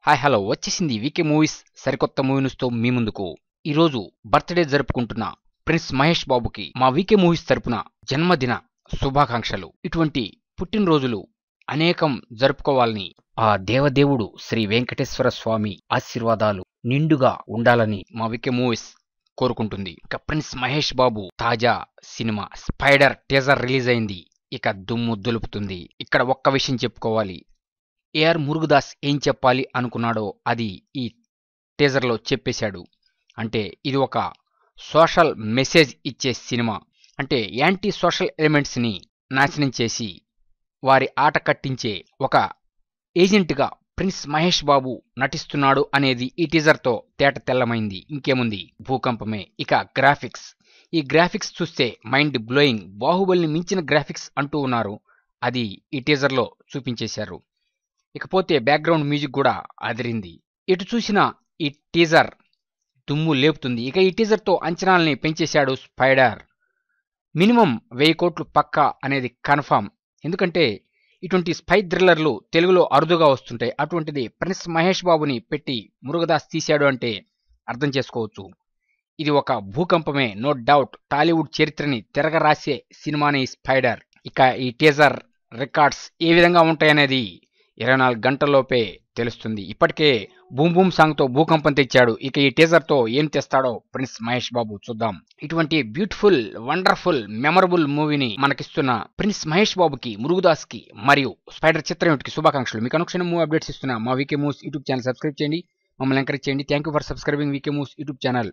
Hi hello వచ్చేసింది వీకే movies సరికొత్త movie న్యూస్తో మీ ముందుకు. ఈరోజు బర్త్డే జరుపుకుంటున్న ప్రిన్స్ మహేష్ బాబుకి మా వీకే మూవీస్ తరపున జన్మదిన శుభాకాంక్షలు. ఇటువంటి పుట్టినరోజులు అనేకం జరుపుకోవాలని ఆ దేవదేవుడు శ్రీ వెంకటేశ్వర స్వామి ఆశీర్వాదాలు నిండుగా ఉండాలని మా వీకే మూవీస్ కోరుకుంటుంది. ఇక ప్రిన్స్ మహేష్ బాబు తాజా సినిమా స్పైడర్ టీజర్ రిలీజ్ అయింది. ఇక దుమ్ము దులుపుతుంది. ఇక్కడ ఒక్క విషయం చెప్పుకోవాలి, ఏఆర్ మురుగదాస్ ఏం చెప్పాలి అనుకున్నాడో అది ఈ టీజర్లో చెప్పేశాడు. అంటే ఇది ఒక సోషల్ మెసేజ్ ఇచ్చే సినిమా. అంటే యాంటీ సోషల్ ఎలిమెంట్స్ని నాశనం చేసి వారి ఆట కట్టించే ఒక ఏజెంట్గా ప్రిన్స్ మహేష్ బాబు నటిస్తున్నాడు అనేది ఈ టీజర్తో తేట తెల్లమైంది. ఇంకేముంది, భూకంపమే. ఇక గ్రాఫిక్స్, ఈ గ్రాఫిక్స్ చూస్తే మైండ్ బ్లోయింగ్, బాహుబలిని మించిన గ్రాఫిక్స్ అంటూ ఉన్నారు. అది ఈ టీజర్లో చూపించేశారు. ఇకపోతే బ్యాక్గ్రౌండ్ మ్యూజిక్ కూడా అదిరింది. ఎటు చూసినా ఈ టీజర్ దుమ్ము లేపుతుంది. ఇక ఈ టీజర్తో అంచనాల్ని పెంచేశాడు స్పైడర్. మినిమం 1000 కోట్లు పక్కా అనేది కన్ఫామ్. ఎందుకంటే ఇటువంటి స్పై థ్రిల్లర్లు తెలుగులో అరుదుగా వస్తుంటాయి. అటువంటిది ప్రిన్స్ మహేష్ బాబుని పెట్టి మురుగదాస్ తీశాడు అంటే అర్థం చేసుకోవచ్చు. ఇది ఒక భూకంపమే, నో డౌట్. టాలీవుడ్ చరిత్రని తిరగరాసే సినిమానే స్పైడర్. ఇక ఈ టీజర్ రికార్డ్స్ ఏ విధంగా ఉంటాయనేది 24 గంటల్లోపే తెలుస్తుంది. ఇప్పటికే బూమ్ బూమ్ సాంగ్తో భూకంపం తెచ్చాడు. ఇక ఈ టీజర్తో ఏం తెస్తాడో ప్రిన్స్ మహేష్ బాబు చూద్దాం. ఇటువంటి బ్యూటిఫుల్, వండర్ఫుల్, మెమరబుల్ మూవీని మనకిస్తున్న ప్రిన్స్ మహేష్ బాబుకి, మురుగదాస్కి మరియు స్పైడర్ చిత్రం యూనిట్కి శుభాకాంక్షలు. మీకు అనుక్షణం మూవీ అప్డేట్స్ ఇస్తున్న మా VK moves YouTube channel subscribe చేయండి, మమ్మల్ని ఎంకరేజ్ చేయండి. Thank you for subscribing VK moves YouTube channel.